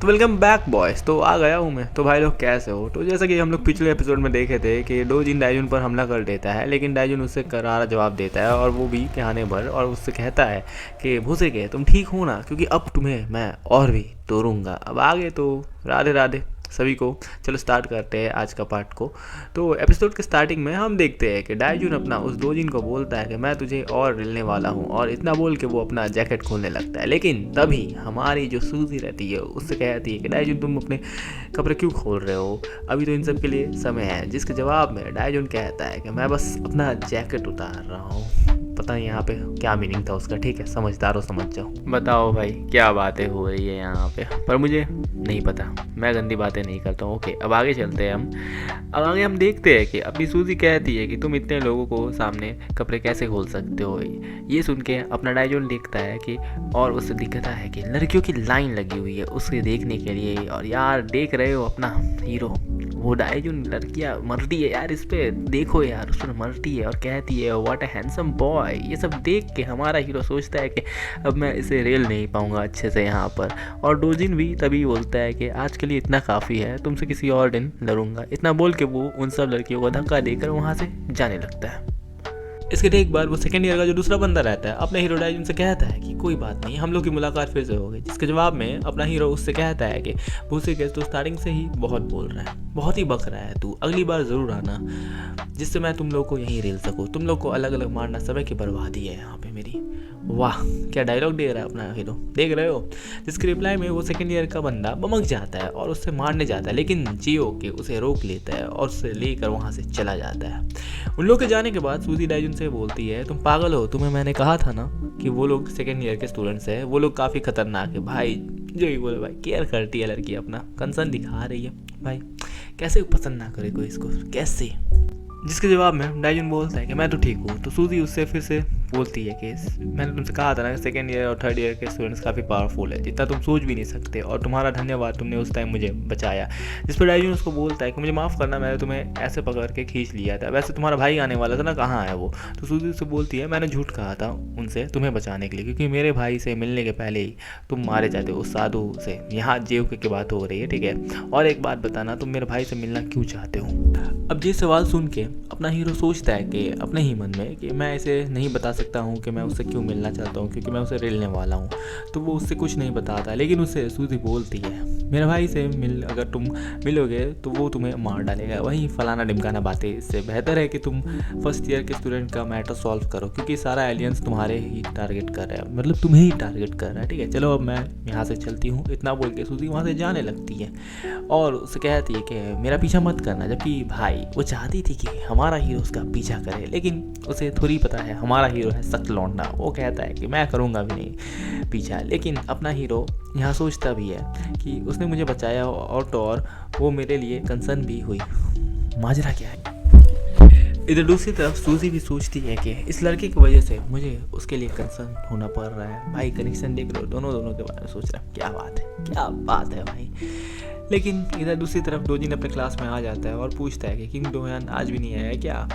तो welcome back boys. तो आ गया हूँ मैं। तो भाई लोग कैसे हो? तो जैसा कि हम लोग पिछले एपिसोड में देखे थे कि डोजिन डाइजुन पर हमला कर देता है, लेकिन डाइजुन उससे करारा जवाब देता है और वो भी कहने भर, और उससे कहता है कि भूसे के तुम ठीक हो ना, क्योंकि अब तुम्हें मैं और भी तोड़ूंगा। अब आगे तो राधे राधे सभी को। चलो स्टार्ट करते हैं आज का पार्ट को। तो एपिसोड के स्टार्टिंग में हम देखते हैं कि डाइजुन अपना उस डोजिन को बोलता है कि मैं तुझे और रिलने वाला हूँ, और इतना बोल के वो अपना जैकेट खोलने लगता है। लेकिन तभी हमारी जो सूजी रहती है उससे कहती है कि डाइजुन तुम अपने कपड़े क्यों खोल रहे हो, अभी तो इन सब के लिए समय है। जिसके जवाब में डाइजुन कहता है कि मैं बस अपना जैकेट उतार रहा हूँ। पता नहीं यहाँ पे क्या मीनिंग था उसका। ठीक है, समझदार हो समझ जाओ। बताओ भाई क्या बातें हो रही है यहाँ पे, पर मुझे नहीं पता, मैं गंदी बातें नहीं करता हूँ। ओके, अब आगे चलते हैं हम। अब आगे हम देखते हैं कि अपनी सूजी कहती है कि तुम इतने लोगों को सामने कपड़े कैसे खोल सकते हो। ये सुन के अपना डाइजोन देखता है कि, और उससे दिखता है कि लड़कियों की लाइन लगी हुई है उसके देखने के लिए। और यार देख रहे हो अपना हीरो, वो डाइजोन लड़कियाँ मरती है यार, इस पे देखो यार, उस पर मरती है और कहती है व्हाट अ हैंडसम बॉय। ये सब देख के हमारा हीरो सोचता है कि अब मैं इसे रेल नहीं पाऊंगा अच्छे से यहाँ पर। और डोजिन भी तभी बोलता है कि आज के लिए इतना काफ़ी है, तुमसे किसी और दिन लड़ूंगा। इतना बोल के वो उन सब लड़कियों को धक्का देकर वहाँ से जाने लगता है। इसके ठीक बाद वो सेकंड ईयर का जो दूसरा बंदा रहता है अपने हीरो डाइजन से कहता है कि कोई बात नहीं, हम लोग की मुलाकात फिर से होगी। जिसके जवाब में अपना हीरो उससे कहता है कि भूसे के तू स्टार्टिंग से ही बहुत बोल रहा है, बहुत ही बक रहा है तू, अगली बार ज़रूर आना जिससे मैं तुम लोग को यहीं रेल सकूँ। तुम लोग को अलग अलग मारना समय की बर्बादी है यहाँ पे मेरी। वाह क्या डायलॉग दे रहा है अपना हीरो, देख रहे हो। जिसके रिप्लाई में वो सेकंड ईयर का बंदा बमक जाता है और उससे मारने जाता है, लेकिन जियो के उसे रोक लेता है और उसे लेकर वहाँ से चला जाता है। उन लोग के जाने के बाद सूजी डाइजुन से बोलती है तुम पागल हो, तुम्हें मैंने कहा था ना कि वो लोग सेकंड ईयर के स्टूडेंट्स हैं, वो लोग काफ़ी खतरनाक है। भाई जो ही बोले, भाई केयर करती है लड़की, अपना कंसर्न दिखा रही है। भाई कैसे पसंद ना करे कोई इसको, कैसे। जिसके जवाब में डाइजुन बोलता है कि मैं तो ठीक हूँ। तो सूजी उससे फिर से बोलती है कि मैंने तुमसे कहा था ना सेकेंड ईयर और थर्ड ईयर के स्टूडेंट्स काफ़ी पावरफुल है, जितना तुम सोच भी नहीं सकते, और तुम्हारा धन्यवाद, तुमने उस टाइम मुझे बचाया। जिस पर डाइजुन उसको बोलता है कि मुझे माफ़ करना, मैंने तुम्हें ऐसे पकड़ के खींच लिया था, वैसे तुम्हारा भाई आने वाला था ना, कहाँ है वो। तो सूजी उससे बोलती है मैंने झूठ कहा था उनसे तुम्हें बचाने के लिए, क्योंकि मेरे भाई से मिलने के पहले ही तुम मारे जाते हो उस साधु से। यहाँ जेव की बात हो रही है, ठीक है। और एक बात बताना, तुम मेरे भाई से मिलना क्यों चाहते हो। अब ये सवाल सुन के अपना हीरो सोचता है कि अपने ही मन में कि मैं इसे नहीं बता सकता हूँ कि मैं उससे क्यों मिलना चाहता हूँ, क्योंकि मैं उसे रेलने वाला हूँ। तो वो उससे कुछ नहीं बताता, लेकिन उससे सूजी बोलती है मेरे भाई से अगर तुम मिलोगे तो वो तुम्हें मार डालेगा। वहीं फलाना ढिमकाना बातें, इससे बेहतर है कि तुम फर्स्ट ईयर के स्टूडेंट का मैटर सॉल्व करो, क्योंकि सारा एलियंस तुम्हारे ही टारगेट कर रहा है, मतलब तुम्हें ही टारगेट कर रहा है, ठीक है। चलो अब मैं यहाँ से चलती हूँ। इतना बोल के सूजी वहाँ से जाने लगती है और उससे कहती है कि मेरा पीछा मत करना। जबकि भाई वो चाहती थी कि हमारा हीरो उसका पीछा करे, लेकिन उसे थोड़ी पता है हमारा हीरो है सख्त लौंडा। वो कहता है कि मैं करूँगा भी नहीं पीछा। लेकिन अपना हीरो यहाँ सोचता भी है कि उसने मुझे बचाया, और तो और वो मेरे लिए कंसर्न भी हुई। माजरा क्या है। इधर दूसरी तरफ सूजी भी सोचती है कि इस लड़के की वजह से मुझे उसके लिए कंसर्न होना पड़ रहा है। भाई कनेक्शन देख लो, दोनों के बारे में सोच रहा है। क्या बात है, क्या बात है भाई। लेकिन इधर दूसरी तरफ डोजिन अपने क्लास में आ जाता है और पूछता है कि किंग डोहान आज भी नहीं आया क्या।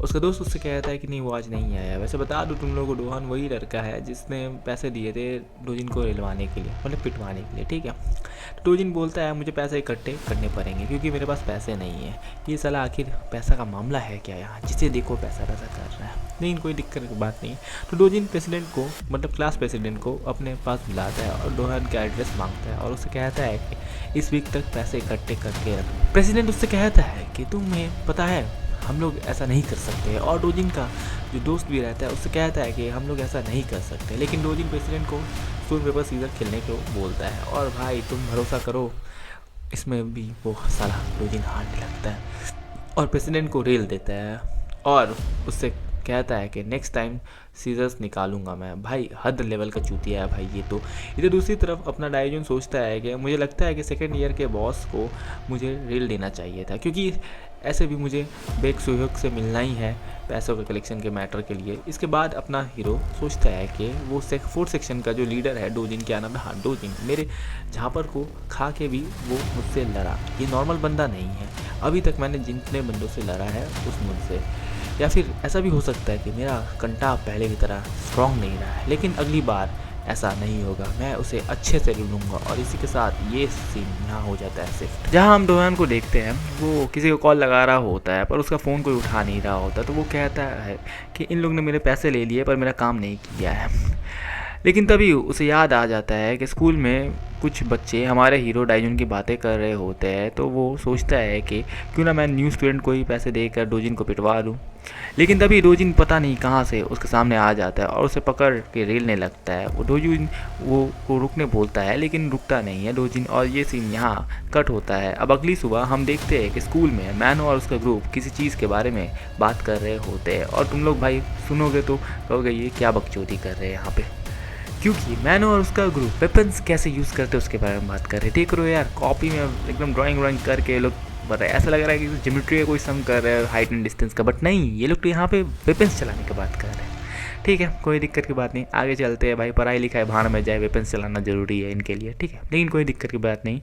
उसका दोस्त उससे कहता है कि नहीं वो आज नहीं आया। वैसे बता दूं तुम लोगों को, डोहान वही लड़का है जिसने पैसे दिए थे डोजिन को रिलवाने के लिए, मतलब पिटवाने के लिए, ठीक है। तो डोजिन बोलता है मुझे पैसे इकट्ठे करने पड़ेंगे क्योंकि मेरे पास पैसे नहीं है। ये साला आखिर पैसा का मामला है क्या यहाँ, जिसे देखो पैसा पैसा कर रहा है। नहीं कोई दिक्कत की बात नहीं। तो डोजिन प्रेसिडेंट को, मतलब क्लास प्रेसिडेंट को अपने पास बुलाता है और डोहान का एड्रेस मांगता है और उससे कहता है कि इस वीक तक पैसे इकट्ठे करके रख। प्रेसिडेंट उससे कहता है कि तुम्हें पता है हम लोग ऐसा नहीं कर सकते, और डोजिन का जो दोस्त भी रहता है उससे कहता है कि हम लोग ऐसा नहीं कर सकते। लेकिन डोजिन प्रेसिडेंट को स्टोन पेपर सीजर खेलने को बोलता है, और भाई तुम भरोसा करो इसमें भी वो साला डोजिन हारने लगता है और प्रेसिडेंट को रेल देता है और उससे कहता है कि नेक्स्ट टाइम सीजर्स निकालूंगा मैं। भाई हद लेवल का चूतिया है भाई ये तो। इधर दूसरी तरफ अपना डाइजन सोचता है कि मुझे लगता है कि सेकेंड ईयर के बॉस को मुझे रेल देना चाहिए था, क्योंकि ऐसे भी मुझे बेक सुयोग से मिलना ही है पैसों के कलेक्शन के मैटर के लिए। इसके बाद अपना हीरो सोचता है कि वो फोर्थ सेक्शन का जो लीडर है डोजिन, क्या नाम है, हाँ डोजिन, मेरे झापर को खा के भी वो मुझसे लड़ा। ये नॉर्मल बंदा नहीं है, अभी तक मैंने जितने बंदों से लड़ा है उस मुझसे। या फिर ऐसा भी हो सकता है कि मेरा कंटा पहले की तरह स्ट्रॉन्ग नहीं रहा है, लेकिन अगली बार ऐसा नहीं होगा, मैं उसे अच्छे से लूँगा। और इसी के साथ ये सीन यहाँ हो जाता है शिफ्ट, जहाँ हम डोयान को देखते हैं वो किसी को कॉल लगा रहा होता है पर उसका फ़ोन कोई उठा नहीं रहा होता। तो वो कहता है कि इन लोग ने मेरे पैसे ले लिए पर मेरा काम नहीं किया है। लेकिन तभी उसे याद आ जाता है कि स्कूल में कुछ बच्चे हमारे हीरो डाइजुन की बातें कर रहे होते हैं। तो वो सोचता है कि क्यों ना मैं न्यू स्टूडेंट को ही पैसे देकर डोजिन को पिटवा दूँ। लेकिन तभी डोजिन पता नहीं कहाँ से उसके सामने आ जाता है और उसे पकड़ के रेलने लगता है। वो डोजिन वो रुकने बोलता है लेकिन रुकता नहीं है डोजिन। और ये सीन यहाँ कट होता है। अब अगली सुबह हम देखते हैं कि स्कूल में मैनो और उसका ग्रुप किसी चीज़ के बारे में बात कर रहे होते हैं। और तुम लोग भाई सुनोगे तो कहोगे ये क्या बकचोदी कर रहे हैं यहाँ पे, क्योंकि मैनो और उसका ग्रुप वेपन्स कैसे यूज़ करते हैं उसके बारे में बात कर रहे हैं। देख रहे हो यार, कॉपी में एकदम ड्राइंग करके लोग बता रहे, ऐसा लग रहा है कि ज्योमेट्री का कोई सम कर रहे हैं हाइट एंड डिस्टेंस का, बट नहीं, ये लोग तो यहाँ पे वेपन्स चलाने की बात कर रहे हैं। ठीक है, कोई दिक्कत की बात नहीं, आगे चलते हैं भाई। पढ़ाई लिखाई भाड़ में जाए, वेपन्स चलाना ज़रूरी है इनके लिए, ठीक है, लेकिन कोई दिक्कत की बात नहीं।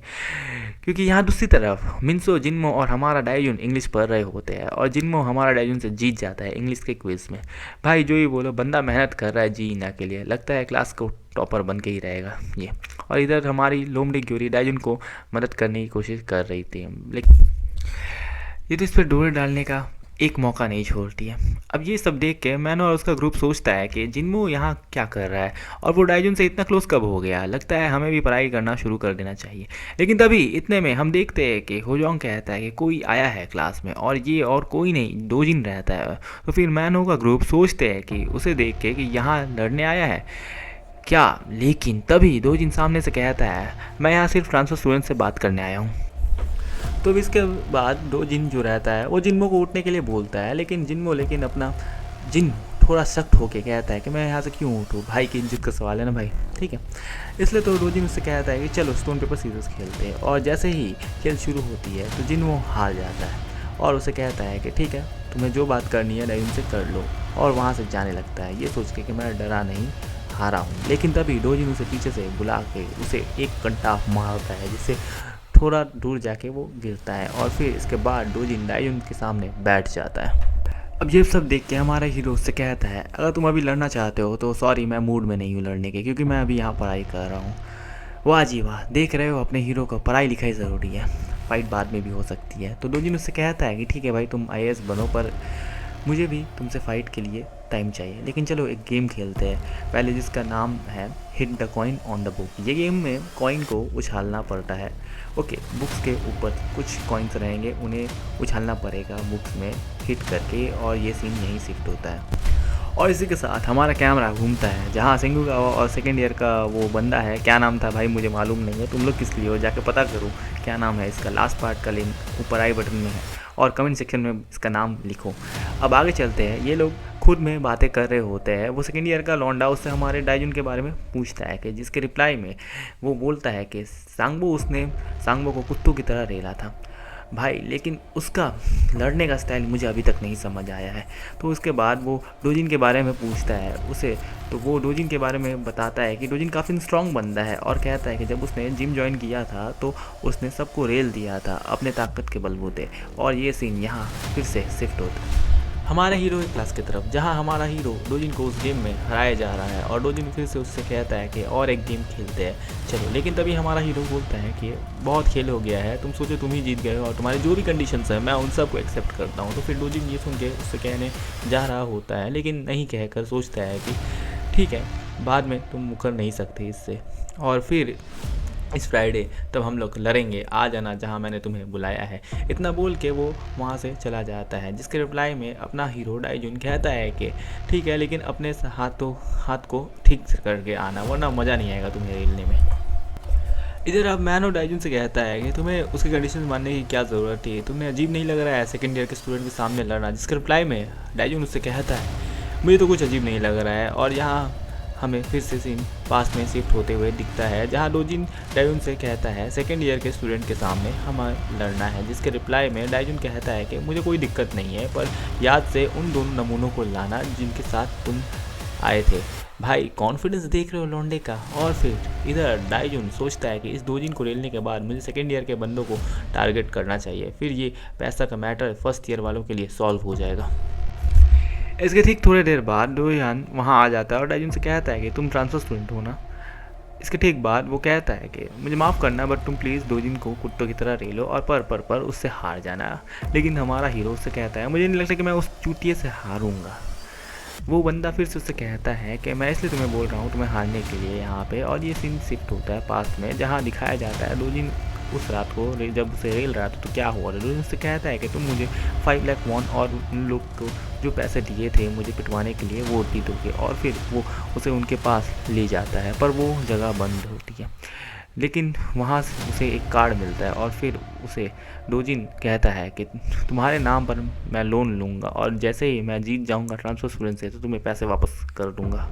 क्योंकि यहाँ दूसरी तरफ मिन्सो, जिनमो और हमारा डाइजुन इंग्लिश पढ़ रहे होते हैं और जिनमो हमारा डाइजुन से जीत जाता है इंग्लिश के क्विज में। भाई जो ही बोलो, बंदा मेहनत कर रहा है जीना के लिए, लगता है क्लास को टॉपर बन के ही रहेगा ये। और इधर हमारी लोमड़ी ग्योरी डाइजुन को मदद करने की कोशिश कर रही थी, लेकिन ये तो इस पर डोरे डालने का एक मौका नहीं छोड़ती है। अब ये सब देख के मैनो और उसका ग्रुप सोचता है कि जिनमो यहाँ क्या कर रहा है और वो डाइजुन से इतना क्लोज कब हो गया, लगता है हमें भी पढ़ाई करना शुरू कर देना चाहिए। लेकिन तभी इतने में हम देखते हैं कि होजोंग कहता है कि कोई आया है क्लास में, और ये और कोई नहीं डोजिन रहता है। तो फिर मैनो का ग्रुप सोचते हैं कि उसे देख के कि यहाँ लड़ने आया है क्या। लेकिन तभी डोजिन सामने से कहता है मैं यहाँ सिर्फ ट्रांसफर स्टूडेंट से बात करने आया हूँ। तो इसके बाद डोजिन जो रहता है वो जिनमो को उठने के लिए बोलता है, लेकिन अपना जिन थोड़ा सख्त होके कहता है कि मैं यहाँ से क्यों उठूँ, भाई की इज्जत का सवाल है ना भाई, ठीक है। इसलिए तो डोजिन उससे कहता है कि चलो स्टोन पेपर सीजर्स खेलते हैं। और जैसे ही खेल शुरू होती है तो जिनमो हार जाता है और उसे कहता है कि ठीक है, तुम्हें जो बात करनी है डाइजुन से कर लो, और वहाँ से जाने लगता है ये सोच के कि मैं डरा नहीं, हारा हूँ। लेकिन तभी डोजिन उसे पीछे से बुला के उसे एक घंटा मारता है, जिससे थोड़ा दूर जाके वो गिरता है। और फिर इसके बाद डोजिन डाइजुन के सामने बैठ जाता है। अब ये सब देख के हमारा हीरो उससे कहता है अगर तुम अभी लड़ना चाहते हो तो सॉरी, मैं मूड में नहीं हूँ लड़ने के, क्योंकि मैं अभी यहाँ पढ़ाई कर रहा हूँ। वाह जी वाह, देख रहे हो अपने हीरो को, पढ़ाई लिखाई ज़रूरी है, फाइट बाद में भी हो सकती है। तो डोजिन उससे कहता है कि ठीक है भाई, तुम IAS बनो, पर मुझे भी तुमसे फ़ाइट के लिए टाइम चाहिए। लेकिन चलो एक गेम खेलते हैं पहले, जिसका नाम है hit the coin on the book. ये गेम में कॉइन को उछालना पड़ता है। ओके, बुक्स के ऊपर कुछ कॉइन्स रहेंगे, उन्हें उछालना पड़ेगा बुक्स में हिट करके, और ये सीन यहीं शिफ्ट होता है। और इसी के साथ हमारा कैमरा घूमता है जहाँ सिंगुगावा और सेकेंड ईयर का वो बंदा है, क्या नाम था भाई मुझे मालूम नहीं है, तुम लोग किस लिए हो, जाके पता करो क्या नाम है इसका। लास्ट पार्ट का लिंक ऊपर आई बटन में है और कमेंट सेक्शन में इसका नाम लिखो। अब आगे चलते हैं। ये लोग खुद में बातें कर रहे होते हैं। वो सेकेंड ईयर का लौंडा उससे हमारे डाइजुन के बारे में पूछता है, कि जिसके रिप्लाई में वो बोलता है कि सांगबो को कुत्तों की तरह रेला था भाई, लेकिन उसका लड़ने का स्टाइल मुझे अभी तक नहीं समझ आया है। तो उसके बाद वो डोजिन के बारे में पूछता है उसे, तो वो डोजिन के बारे में बताता है कि डोजिन काफ़ी स्ट्रॉन्ग बंदा है, और कहता है कि जब उसने जिम ज्वाइन किया था तो उसने सबको रेल दिया था अपने ताकत के बलबूते। और ये सीन यहाँ फिर से शिफ्ट होता है हमारे हीरो की क्लास की तरफ, जहाँ हमारा हीरो डोजिन को उस गेम में हराया जा रहा है, और डोजिन फिर से उससे कहता है कि और एक गेम खेलते हैं चलो। लेकिन तभी हमारा हीरो बोलता है कि बहुत खेल हो गया है, तुम सोचो तुम ही जीत गए हो और तुम्हारी जो भी कंडीशंस है मैं उन सबको एक्सेप्ट करता हूँ। तो फिर डोजिन ये सुन के उससे कहने जा रहा होता है, लेकिन नहीं कहकर सोचता है कि ठीक है, बाद में तुम मुकर नहीं सकते इससे, और फिर इस फ्राइडे तब हम लोग लड़ेंगे, आ जाना जहाँ मैंने तुम्हें बुलाया है। इतना बोल के वो वहाँ से चला जाता है, जिसके रिप्लाई में अपना हीरो डाइजुन कहता है कि ठीक है, लेकिन अपने हाथ को ठीक से करके आना, वरना मज़ा नहीं आएगा तुम्हें रेलने में। इधर अब मैनो डाइजुन से कहता है कि तुम्हें उसकी कंडीशन मानने की क्या ज़रूरत थी, तुम्हें अजीब नहीं लग रहा है सेकेंड ईयर के स्टूडेंट के सामने लड़ना। जिसके रिप्लाई में डाइजुन उससे कहता है मुझे तो कुछ अजीब नहीं लग रहा है। और यहाँ हमें फिर से सीन पास में शिफ्ट होते हुए दिखता है, जहाँ डोजिन डाइजुन से कहता है सेकेंड ईयर के स्टूडेंट के सामने हमें लड़ना है। जिसके रिप्लाई में डाइजुन कहता है कि मुझे कोई दिक्कत नहीं है, पर याद से उन दोनों नमूनों को लाना जिनके साथ तुम आए थे। भाई कॉन्फिडेंस देख रहे हो लौंडे का। और फिर इधर डाइजुन सोचता है कि इस डोजिन को रेलने के बाद मुझे सेकेंड ईयर के बंदों को टारगेट करना चाहिए, फिर ये पैसा का मैटर फर्स्ट ईयर वालों के लिए सॉल्व हो जाएगा। इसके ठीक थोड़ी देर बाद डोयान वहाँ आ जाता है और डाइजुन से कहता है कि तुम ट्रांसफर स्टूडेंट हो ना। इसके ठीक बाद वो कहता है कि मुझे माफ़ करना, बट तुम प्लीज़ डोजिन को कुत्तों की तरह रेलो और पर उससे हार जाना। लेकिन हमारा हीरो उससे कहता है मुझे नहीं लगता कि मैं उस चूतिए से हारूंगा। वो बंदा फिर से उससे कहता है कि मैं इसलिए तुम्हें बोल रहा हूँ तुम्हें हारने के लिए यहाँ पे। और ये सीन शिफ्ट होता है पास्ट में, जहाँ दिखाया जाता है डोजिन उस रात को जब उसे रेल रहा था तो क्या हुआ। डोजिन उससे कहता है कि तुम मुझे 5 लाख वॉन और उन लोग को जो पैसे दिए थे मुझे पिटवाने के लिए वो दे दोगे। और फिर वो उसे उनके पास ले जाता है, पर वो जगह बंद होती है। लेकिन वहाँ से उसे एक कार्ड मिलता है और फिर उसे डोजिन कहता है कि तुम्हारे नाम पर मैं लोन लूँगा और जैसे ही मैं जीत जाऊँगा ट्रांसफर स्टूडेंट से तो तुम्हें पैसे वापस कर दूँगा।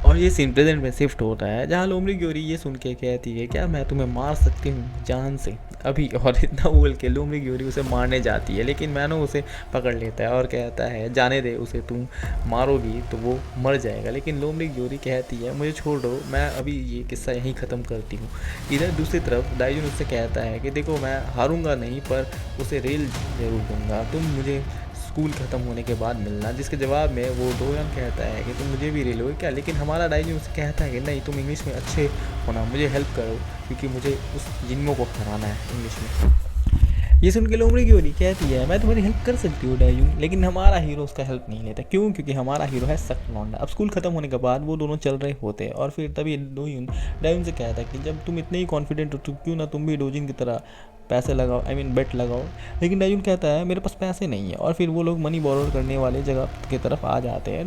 और ये सीन प्रेजेंट में शिफ्ट होता है, जहाँ लोमड़ी ग्योरी ये सुन के कहती है क्या मैं तुम्हें मार सकती हूँ जान से अभी। और इतना बोल के लोमड़ी ग्योरी उसे मारने जाती है, लेकिन मैनो उसे पकड़ लेता है और कहता है जाने दे उसे, तुम मारोगी तो वो मर जाएगा। लेकिन लोमड़ी ग्योरी कहती है मुझे छोड़ दो, मैं अभी ये किस्सा यहीं ख़त्म करती हूँ। इधर दूसरी तरफ दाइजुन उससे कहता है कि देखो मैं हारूंगा नहीं, पर उसे रेल ज़रूर दूंगा, तुम मुझे स्कूल ख़त्म होने के बाद मिलना। जिसके जवाब में वो डोयन कहता है कि तुम मुझे भी रेलोगे क्या। लेकिन हमारा डाइजी उससे कहता है कि नहीं, तुम इंग्लिश में अच्छे होना, मुझे हेल्प करो क्योंकि मुझे उस जिन्मो को हराना है इंग्लिश में। ये सुन के लोमड़ी की होरी कहती है मैं तुम्हारी हेल्प कर सकती हूँ डाइजून। लेकिन हमारा हीरो उसका हेल्प नहीं लेता। क्यों? क्योंकि हमारा हीरो है सख्त लौंडा। अब स्कूल खत्म होने के बाद वो दोनों चल रहे होते हैं और फिर तभी डाइजून से कहता है कि जब तुम इतने ही कॉन्फिडेंट हो तो क्यों ना तुम भी डोजिन की तरह पैसे लगाओ, आई मीन बेट लगाओ। लेकिन डाइजून कहता है मेरे पास पैसे नहीं है। और फिर वो लोग मनी बोरो करने वाले जगह की तरफ आ जाते हैं।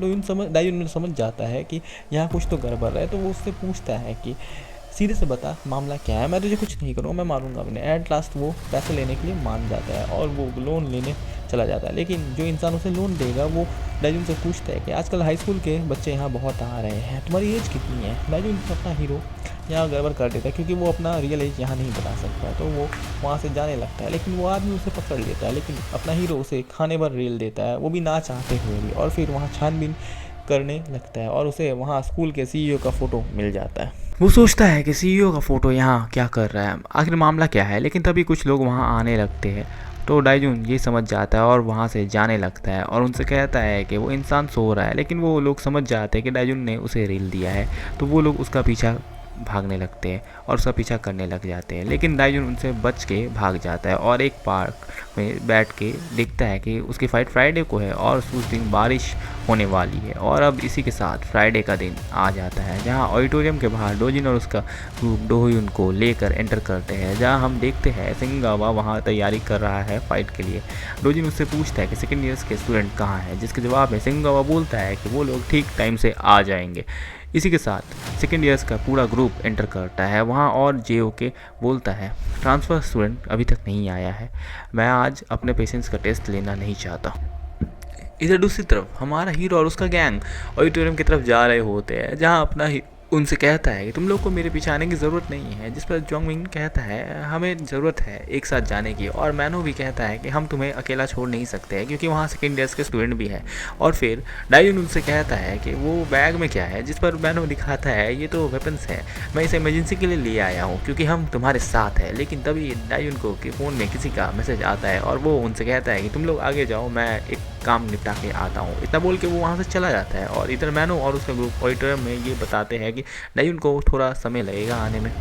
डाइजून समझ जाता है कि यहाँ कुछ तो गड़बड़ है, तो वो उससे पूछता है कि सीधे से बता मामला क्या है, मैं तुझे कुछ नहीं करूँगा, मैं मारूंगा अपने। एट लास्ट वो पैसे लेने के लिए मान जाता है और वो लोन लेने चला जाता है। लेकिन जो इंसान उसे लोन देगा वो डाइजून से पूछता है कि आजकल हाई स्कूल के बच्चे यहाँ बहुत आ रहे हैं, तुम्हारी एज कितनी है। डाइजून अपना हीरो यहाँ गड़बड़ कर देता है क्योंकि वो अपना रियल एज यहाँ नहीं बता सकता, तो वो वहाँ से जाने लगता है। लेकिन वो आदमी उसे पकड़ लेता है, लेकिन अपना हीरो उसे खाने भर रेल देता है, वो भी ना चाहते हुए भी। और फिर वहाँ छानबीन करने लगता है और उसे वहाँ स्कूल के सीईओ का फ़ोटो मिल जाता है। वो सोचता है कि सीईओ का फ़ोटो यहाँ क्या कर रहा है, आखिर मामला क्या है। लेकिन तभी कुछ लोग वहाँ आने लगते हैं, तो डाइजून ये समझ जाता है और वहाँ से जाने लगता है और उनसे कहता है कि वो इंसान सो रहा है। लेकिन वो लोग समझ जाते हैं कि डाइजून ने उसे रील दिया है, तो वो लोग उसका पीछा भागने लगते हैं और उसका पीछा करने लग जाते हैं। लेकिन डाइजून उनसे बच के भाग जाता है और एक पार्क में बैठ के देखता है कि उसकी फ़ाइट फ्राइडे को है और उस दिन बारिश होने वाली है। और अब इसी के साथ फ्राइडे का दिन आ जाता है, जहां ऑडिटोरियम के बाहर डोजिन और उसका ग्रुप डोहुन को लेकर एंटर करते हैं, जहां हम देखते हैं सिंगावा वहां तैयारी कर रहा है फाइट के लिए। डोजिन उससे पूछता है कि सेकेंड ईयर्स के स्टूडेंट कहाँ हैं, जिसके जवाब में सिंगावा बोलता है कि वो लोग ठीक टाइम से आ जाएंगे। इसी के साथ सेकेंड ईयर्स का पूरा ग्रुप एंटर करता है वहाँ और JOK बोलता है ट्रांसफ़र स्टूडेंट अभी तक नहीं आया है, मैं आज अपने पेशेंट्स का टेस्ट लेना नहीं चाहता। इधर दूसरी तरफ हमारा हीरो और उसका गैंग ऑडिटोरियम की तरफ जा रहे होते हैं, जहाँ अपना उनसे कहता है कि तुम लोग को मेरे पीछे आने की ज़रूरत नहीं है। जिस पर जोंगमिंग कहता है हमें ज़रूरत है एक साथ जाने की। और मैनो भी कहता है कि हम तुम्हें अकेला छोड़ नहीं सकते हैं क्योंकि वहाँ सेकेंड ईयर्स के स्टूडेंट भी हैं। और फिर डाइजून उनसे कहता है कि वो बैग में क्या है, जिस पर मैनो दिखाता है ये तो वेपन्स है, मैं इसे इमरजेंसी के लिए ले आया हूँ क्योंकि हम तुम्हारे साथ हैं। लेकिन तभी डाइजून को कि फ़ोन में किसी का मैसेज आता है और वो उनसे कहता है कि तुम लोग आगे जाओ, मैं एक काम निपटा के आता हूँ। इतना बोल के वो वहाँ से चला जाता है। और इधर मैनो और उसका ग्रुप ऑडिटोरियम में ये बताते हैं कि डाइजून को थोड़ा समय लगेगा आने में,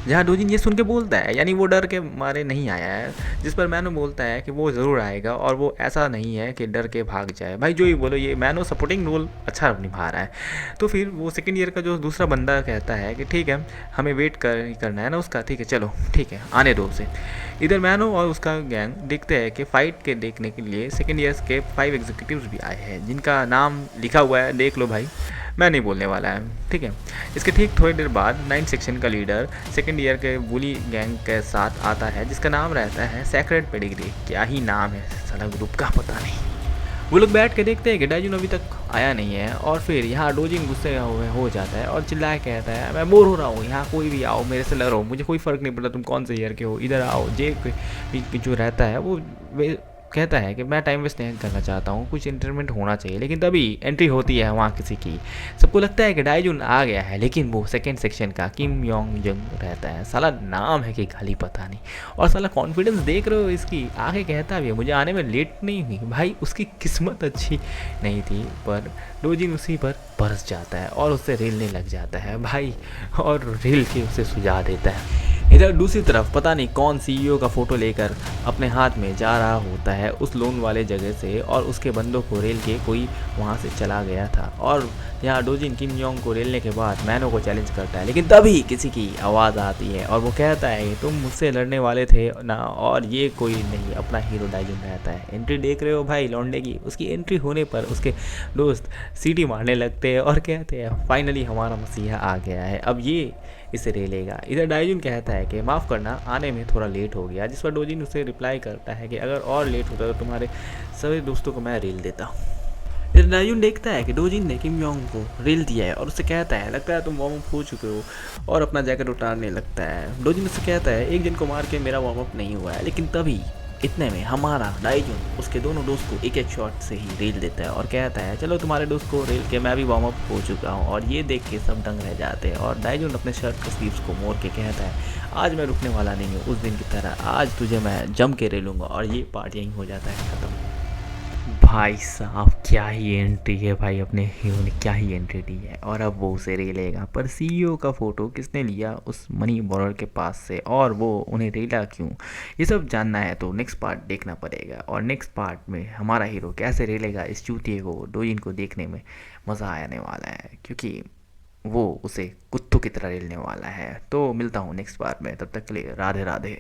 जहाँ डोजिन ये सुन के बोलता है यानी वो डर के मारे नहीं आया है। जिस पर मैनो बोलता है कि वो ज़रूर आएगा और वो ऐसा नहीं है कि डर के भाग जाए। भाई जो ही बोलो, ये मैनो सपोर्टिंग रोल अच्छा निभा रहा है। तो फिर वो सेकेंड ईयर का जो दूसरा बंदा कहता है कि ठीक है हमें वेट करना है ना उसका, ठीक है चलो ठीक है आने दो उसे। इधर मैनो और उसका गैंग देखते हैं कि फ़ाइट के देखने के लिए सेकेंड ईयर्स के 5 एग्जीक्यूटिव्स भी आए हैं, जिनका नाम लिखा हुआ है, देख लो भाई, मैं नहीं बोलने वाला है, ठीक है। इसके ठीक थोड़ी देर बाद 9 सेक्शन का लीडर सेकेंड ईयर के बुली गैंग के साथ आता है, जिसका नाम रहता है सेक्रेट पेडिग्री। क्या ही नाम है साला ग्रुप का, पता नहीं। वो लोग बैठ के देखते हैं कि डाइजून अभी तक आया नहीं है। और फिर यहाँ डोजिन गुस्से हो जाता है और चिल्लाए कहता है मैं बोर हो रहा हूँ, यहाँ कोई भी आओ मेरे से लड़ो, मुझे कोई फ़र्क नहीं पड़ता तुम कौन से ईयर के हो, इधर आओ। जे जो रहता है वो कहता है कि मैं टाइम वेस्ट नहीं करना चाहता हूँ, कुछ इंटरटेनमेंट होना चाहिए। लेकिन तभी एंट्री होती है वहाँ किसी की। सबको लगता है कि डाइजुन आ गया है, लेकिन वो सेकंड सेक्शन का किम योंग जंग रहता है। साला नाम है कि खाली पता नहीं। और साला कॉन्फिडेंस देख रहे हो इसकी, आगे कहता भी है मुझे आने में लेट नहीं हुई। भाई उसकी किस्मत अच्छी नहीं थी, पर डोजिन उसी पर बरस जाता है और उससे रेलने लग जाता है भाई, और रेल के उसे सुझा देता है। इधर दूसरी तरफ पता नहीं कौन सीईओ का फ़ोटो लेकर अपने हाथ में जा रहा होता है उस लोन वाले जगह से, और उसके बंदों को रेल के कोई वहाँ से चला गया था। और यहाँ डोजिन किम योंग को रेलने के बाद मैनो को चैलेंज करता है, लेकिन तभी किसी की आवाज़ आती है और वो कहता है कि तुम मुझसे लड़ने वाले थे ना, और ये कोई नहीं, अपना हीरो डाइजुन रहता है। एंट्री देख रहे हो भाई लौंडे की। उसकी एंट्री होने पर उसके दोस्त सीटी मारने लगते हैं और कहते हैं फाइनली हमारा मसीहा आ गया है, अब ये इसे रेलेगा। इधर डाइजुन कहता है कि माफ़ करना, आने में थोड़ा लेट हो गया, जिस पर डोजिन उसे रिप्लाई करता है कि अगर और लेट होता तो तुम्हारे सभी दोस्तों को मैं रेल देता। इधर डाइजुन देखता है कि डोजिन ने किम योंग को रेल दिया है और उससे कहता है लगता है तुम वार्म अप हो चुके हो, और अपना जैकेट उतारने लगता है। डोजिन उससे कहता है एक जन को मार के मेरा वार्म अप नहीं हुआ है। लेकिन तभी इतने में हमारा डाइजुन उसके दोनों दोस्त को एक एक शॉट से ही रेल देता है और कहता है चलो तुम्हारे दोस्त को रेल के मैं भी वार्म अप हो चुका हूँ। और ये देख के सब दंग रह जाते हैं और डाइजुन अपने शर्ट के स्लीव्स को मोड़ के कहता है आज मैं रुकने वाला नहीं हूँ, उस दिन की तरह आज तुझे मैं जम के रेलूँगा। और ये पार्ट यहीं हो जाता है ख़त्म। भाई साहब क्या ही एंट्री है भाई, अपने हीरो ने क्या ही एंट्री दी है। और अब वो उसे रेलेगा, पर सीईओ का फ़ोटो किसने लिया उस मनी बोरर के पास से, और वो उन्हें रेला क्यों, ये सब जानना है तो नेक्स्ट पार्ट देखना पड़ेगा। और नेक्स्ट पार्ट में हमारा हीरो कैसे रेलेगा इस चूतिए को, डोजिन को देखने में मज़ा आने वाला है, क्योंकि वो उसे कुत्तों की तरह रेलने वाला है। तो मिलता हूँ नेक्स्ट पार्ट में, तब तक के लिए राधे राधे।